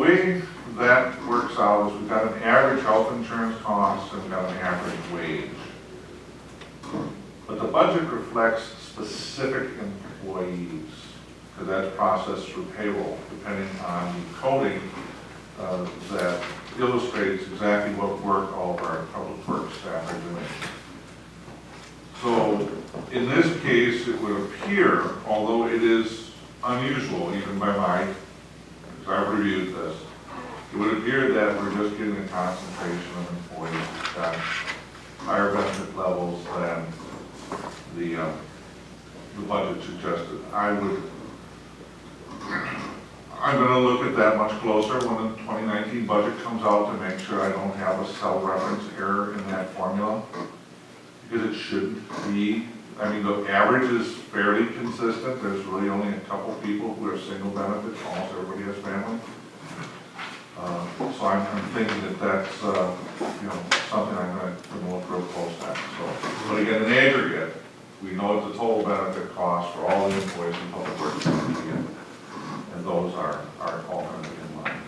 way that works out is we've got an average health insurance cost and we've got an average wage. But the budget reflects specific employees, because that's processed through payroll, depending on the coding that illustrates exactly what work all of our public works staff are doing. So in this case, it would appear, although it is unusual, even by my, because I've reviewed this, it would appear that we're just getting a concentration of employees that higher benefit levels than the budget suggested. I'm going to look at that much closer when the 2019 budget comes out to make sure I don't have a cell reference error in that formula, because it shouldn't be. I mean, the average is fairly consistent. There's really only a couple people who are single benefits. Almost everybody has family. So I'm thinking that that's something I'm going to look real close at. So, but again, in aggregate, we know what the total benefit cost for all the employees in public works are going to be, and those are all going to be in line.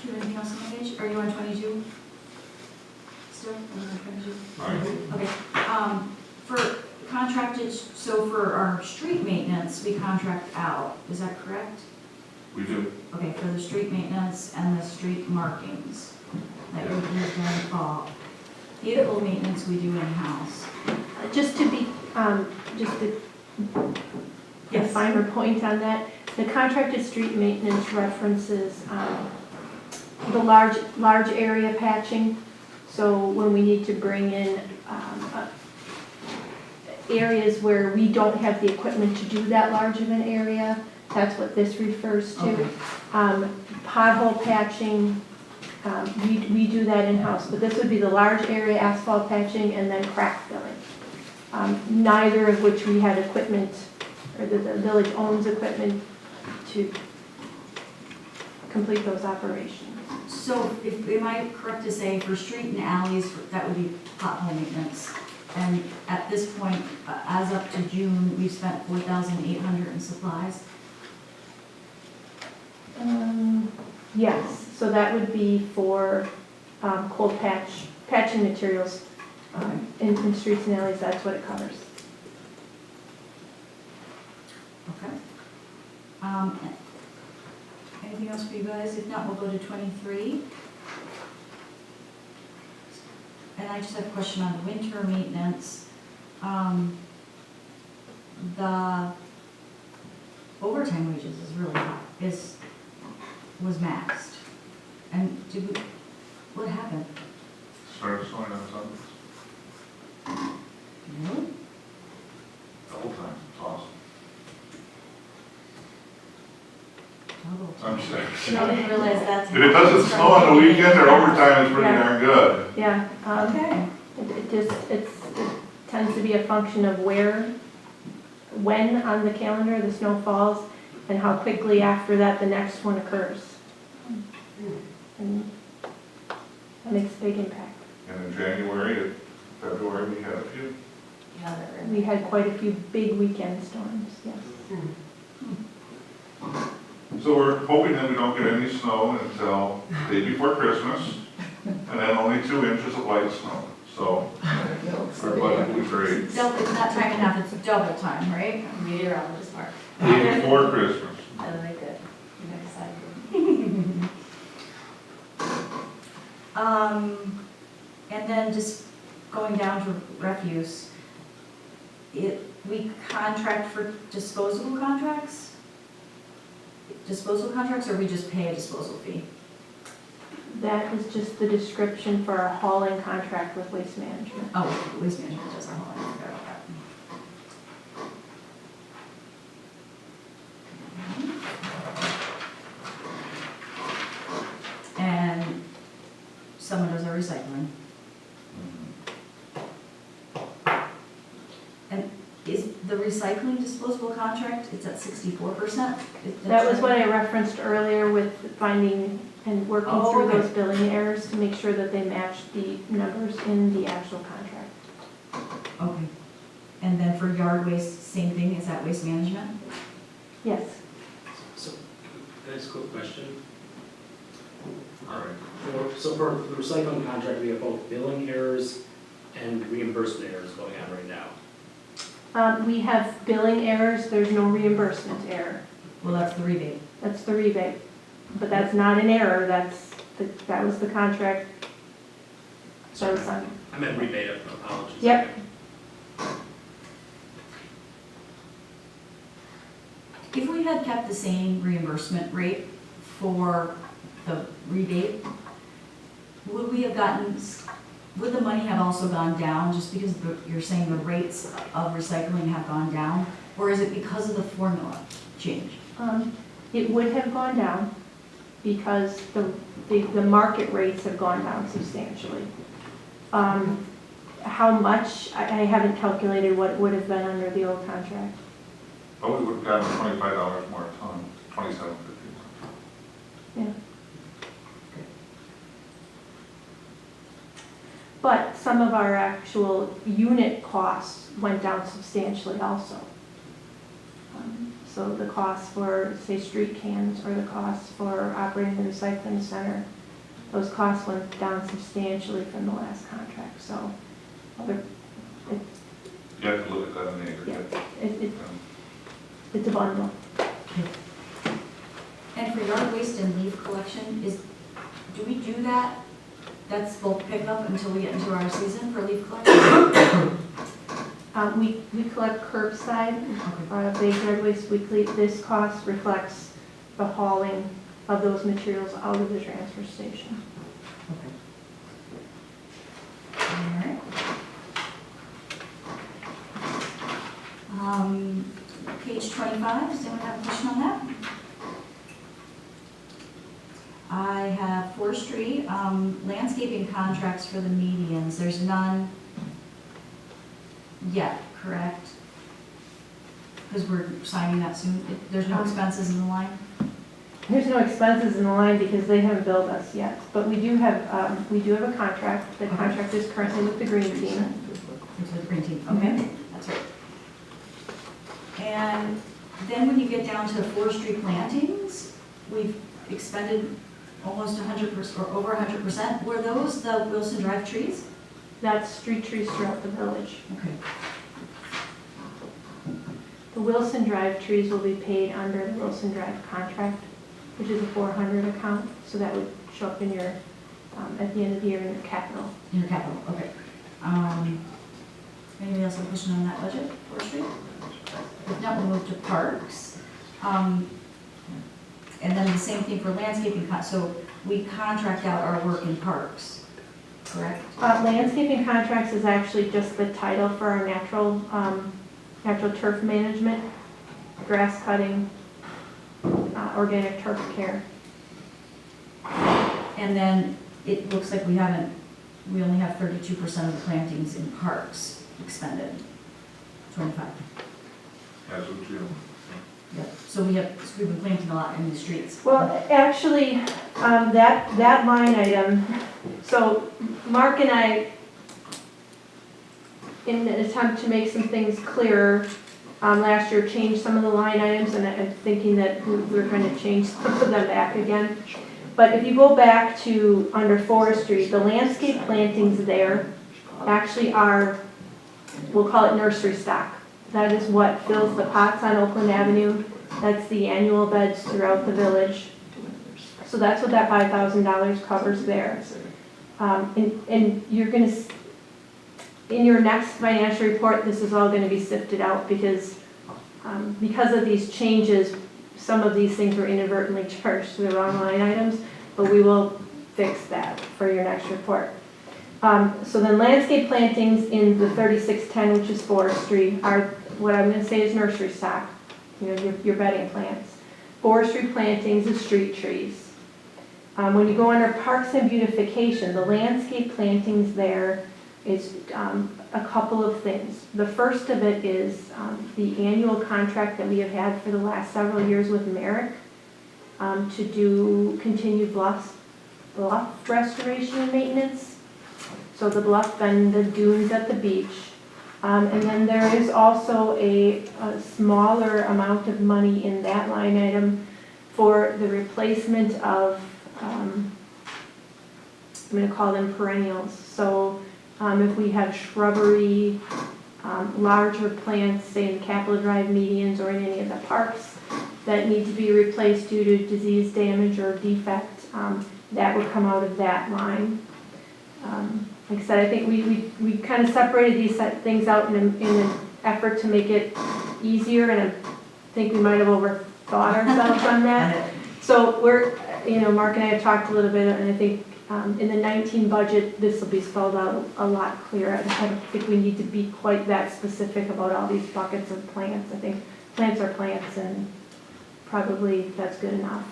Do you have anything else on the page? Are you on 22? Still? Are you on 22? Right. Okay. For contracted, so for our street maintenance, we contract out, is that correct? We do. Okay, for the street maintenance and the street markings that we do during the fall. Vehicle maintenance, we do in-house. Just to be, just a Yes. finer point on that, the contracted street maintenance references the large area patching. So when we need to bring in areas where we don't have the equipment to do that large of an area, that's what this refers to. Okay. Pothole patching, we do that in-house, but this would be the large area asphalt patching and then crack filling. Neither of which we had equipment, or the village owns equipment to complete those operations. So am I correct to say for street and alleys, that would be pothole maintenance? And at this point, as up to June, we've spent $4,800 in supplies? Yes, so that would be for cold patching materials in streets and alleys, that's what it covers. Okay. Anything else for you guys? If not, we'll go to 23. And I just have a question on the winter maintenance. The overtime wages is really high, was maxed. And what happened? Started showing on Sundays. Really? Double time. It's awesome. Total. I'm serious. I didn't realize that's. If it doesn't snow on the weekend, their overtime is pretty Yeah. darn good. Yeah, Okay. it tends to be a function of when on the calendar the snow falls, and how quickly after that the next one occurs. And that makes a big impact. And in January and February, we had a few. We had quite a few big weekend storms, yes. So we're hoping that we don't get any snow until the day before Christmas, and then only 2 inches of light snow. So our budget will be great. It's not time and a half, it's double time, right? Meteorologist Mark. Day before Christmas. I like it. I'm excited. And then just going down to refuse, we contract for disposable contracts? Disposal contracts, or we just pay a disposal fee? That is just the description for our hauling contract with Waste Management. Oh, waste management does our hauling, I forgot about that. And someone does our recycling. And is the recycling disposable contract, it's at 64%? That was what I referenced earlier with finding and working Oh, through okay. those billing errors to make sure that they match the numbers in the actual contract. Okay. And then for yard waste, same thing, is that waste management? Yes. So, can I ask a quick question? All right. So for the recycling contract, we have both billing errors and reimbursement errors going on right now. We have billing errors, there's no reimbursement error. Well, that's the rebate. That's the rebate. But that's not an error, that was the contract that was signed. I meant rebate, apologies. Yep. If we had kept the same reimbursement rate for the rebate, would we have gotten, would the money have also gone down just because you're saying the rates of recycling have gone down? Or is it because of the formula change? It would have gone down because the market rates have gone down substantially. How much, I haven't calculated what it would have been under the old contract. But we would have gotten $25 more a ton, $27.50. Yeah. But some of our actual unit costs went down substantially also. So the costs for, say, street cans or the costs for operating the recycling center, those costs went down substantially from the last contract, so. You have to look at that in the aggregate. It's a bundle. And for yard waste and leaf collection, do we do that? That's bulk pickup until we get into our season for leaf collection? We collect curbside, big yard waste weekly. This cost reflects the hauling of those materials out of the transfer station. All right. Page 25, does anyone have a question on that? I have forestry, landscaping contracts for the medians. There's none yet, correct? Because we're signing that soon. There's no expenses in the line? There's no expenses in the line because they haven't billed us yet, but we do have a contract. The contract is currently with the green team. It's with the green team, okay, that's right. And then when you get down to forestry plantings, we've expended almost 100% or over 100%. Were those the Wilson Drive trees? That's street trees throughout the village. Okay. The Wilson Drive trees will be paid under the Wilson Drive contract, which is a 400 account, so that would show up in your, at the end of the year in your capital. In your capital, okay. Anybody else have a question on that budget, forestry? If not, we'll move to parks. And then the same thing for landscaping, so we contract out our work in parks, correct? Landscaping contracts is actually just the title for our natural turf management, grass cutting, organic turf care. And then it looks like we only have 32% of the plantings in parks expended, 25. As of June. Yep. So we've been planting a lot in the streets. Well, actually, that line item, so Mark and I, in an attempt to make some things clearer, last year changed some of the line items, and I'm thinking that we're going to change some of them back again. But if you go back to under forestry, the landscape plantings there actually are, we'll call it nursery stock. That is what fills the pots on Oakland Avenue. That's the annual beds throughout the village. So that's what that $5,000 covers there. And you're going to, in your next financial report, this is all going to be sifted out because of these changes, some of these things were inadvertently charged to the wrong line items, but we will fix that for your next report. So then landscape plantings in the 3610, which is forestry, are what I'm going to say is nursery stock, your bedding plants. Forestry plantings is street trees. When you go under parks and beautification, the landscape plantings there is a couple of things. The first of it is the annual contract that we have had for the last several years with Merrick to do continued bluff restoration and maintenance. So the bluff and the dunes at the beach, And then there is also a smaller amount of money in that line item for the replacement of, I'm gonna call them perennials. So if we have shrubbery, larger plants, say in the Capitol Drive medians or in any of the parks that need to be replaced due to disease damage or defect, that would come out of that line. Like I said, I think we kind of separated these things out in an effort to make it easier, and I think we might have overthought ourselves on that. So we're, Mark and I have talked a little bit, and I think in the 19 budget, this will be spelled out a lot clearer. I don't think we need to be quite that specific about all these buckets of plants. I think plants are plants, and probably that's good enough.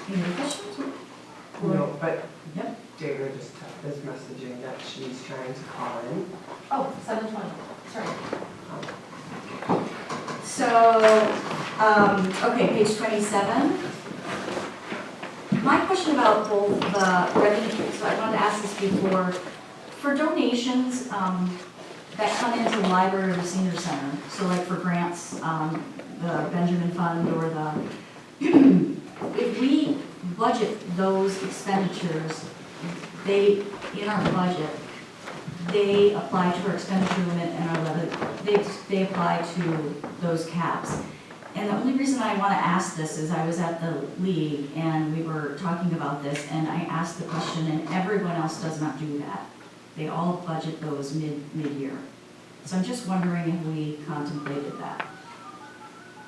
Any other questions? No, but Yep. David is messaging that she's trying to call in. Oh, 7:20, sorry. So, okay, page 27. My question about both the revenue, so I wanted to ask this before, for donations that come into the library or the senior center, so like for grants, the Benjamin Fund or the, if we budget those expenditures, in our budget, they apply to our expenditure limit and our levy, they apply to those caps. And the only reason I want to ask this is I was at the league and we were talking about this, and I asked the question, and everyone else does not do that. They all budget those mid-year. So I'm just wondering if we contemplated that.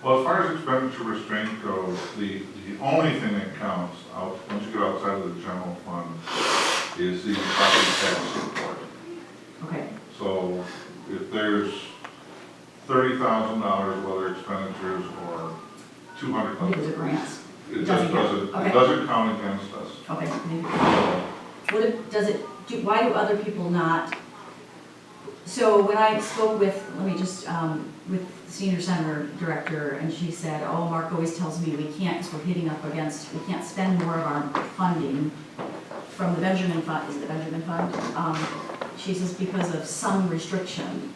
Well, as far as expenditure restraint goes, the only thing that counts, once you get outside of the general fund, is the property tax support. Okay, So if there's $30,000 of other expenditures or $200,000. because of grants. It Doesn't just count. doesn't, Okay. it doesn't count against us. Okay, maybe. So, What if, why do other people not? So when I spoke with, with the senior center director, and she said, oh, Mark always tells me we can't, because we're hitting up against, we can't spend more of our funding from the Benjamin Fund, is it the Benjamin Fund? She says because of some restriction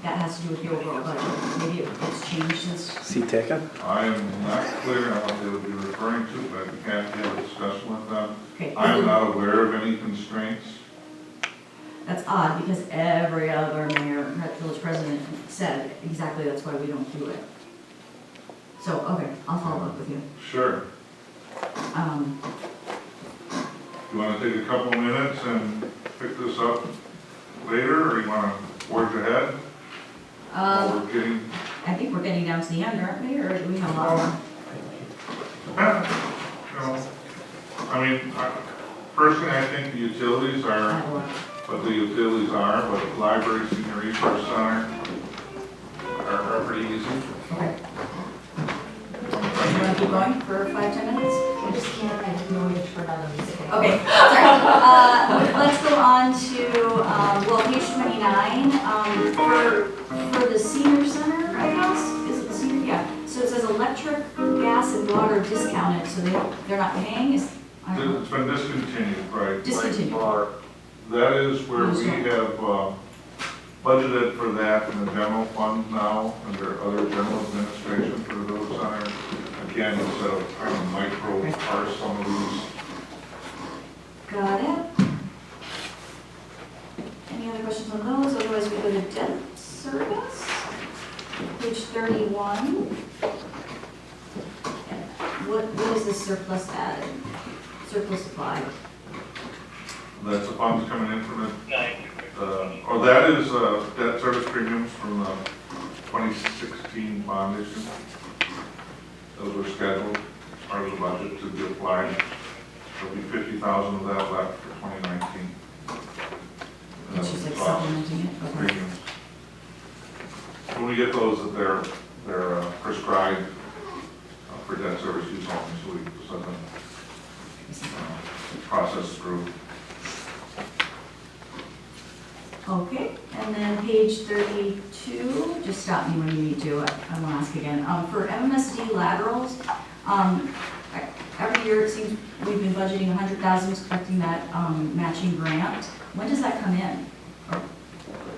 that has to do with the overall budget. Maybe it's changed since. C-Taken? I am not clear on what they would be referring to, but we can't have a discussion with them. Okay. I'm not aware of any constraints. That's odd, because every other mayor, village president said exactly that's why we don't do it. So, okay, I'll follow up with you. Sure. You want to take a couple minutes and pick this up later, or you want to forge ahead? While we're getting, I think we're getting down to the end, aren't we, or do we have a lot more? I mean, personally, I think the utilities I are have a lot. what the utilities are, but library, senior resource center are pretty easy. Okay. You want to keep going for 5-10 minutes? I just can't, I didn't know which word I was saying. Okay, sorry. Let's go on to, page 29. For the senior center, I guess, is it the senior? Yeah. So it says electric, gas, and water discounted, so they're not paying, I don't know. It's been discontinued, right? Discontinued. That is where we have budgeted for that in the general fund now, under other general administration for the village center. Again, instead of trying to micro parse some of these. Got it. Any other questions on those? Otherwise, we go to debt service, page 31. What is this surplus added? Surplus supply. That's the funds coming in from that is debt service premiums from the 2016 bond issue. Those were scheduled as part of the budget to be applied. There'll be 50,000 of that left for 2019. And It's that's just the like cost, supplementing it. Okay. premiums. When we get those, that they're prescribed for debt service use only, so we just let them process through. Okay, and then page 32, just stop me when you need to, I want to ask again. For MMSD laterals, every year, it seems we've been budgeting 100,000, expecting that, matching grant. When does that come in? Or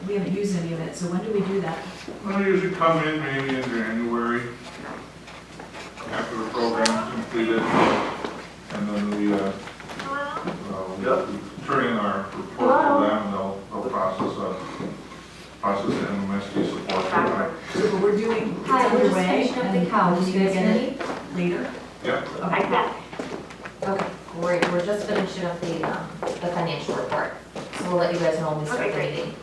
we haven't used any of it, so when do we do that? Well, they usually come in maybe in January, after the program's completed, and then we turn in our report to them, and they'll process the MSD support for that. So but we're doing, it's Hi, we're just underway, finishing up the and count. we're You gonna guys get ready? it later? Yeah, Okay. Okay, great. We're just finishing up the financial report. So we'll let you guys know when we start the meeting.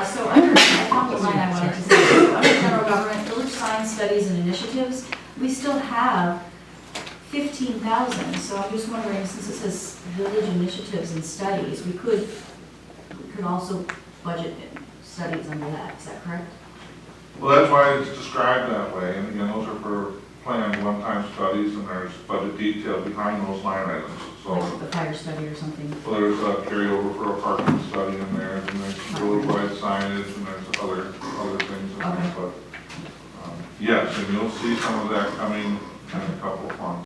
So under, I found the line I wanted to say, so under general government, village sign studies and initiatives, we still have 15,000, so I'm just wondering, since it says village initiatives and studies, we could also budget studies under that, is that correct? well, that's why it's described that way, and again, those are for planned one-time studies, and there's budget detail behind those line items, so. Like the fire study or something? Well, there's a carryover for a parking study in there, and there's village-wide signage, and there's other things in there, Okay. but, yes, and you'll see some of that coming in a couple of months.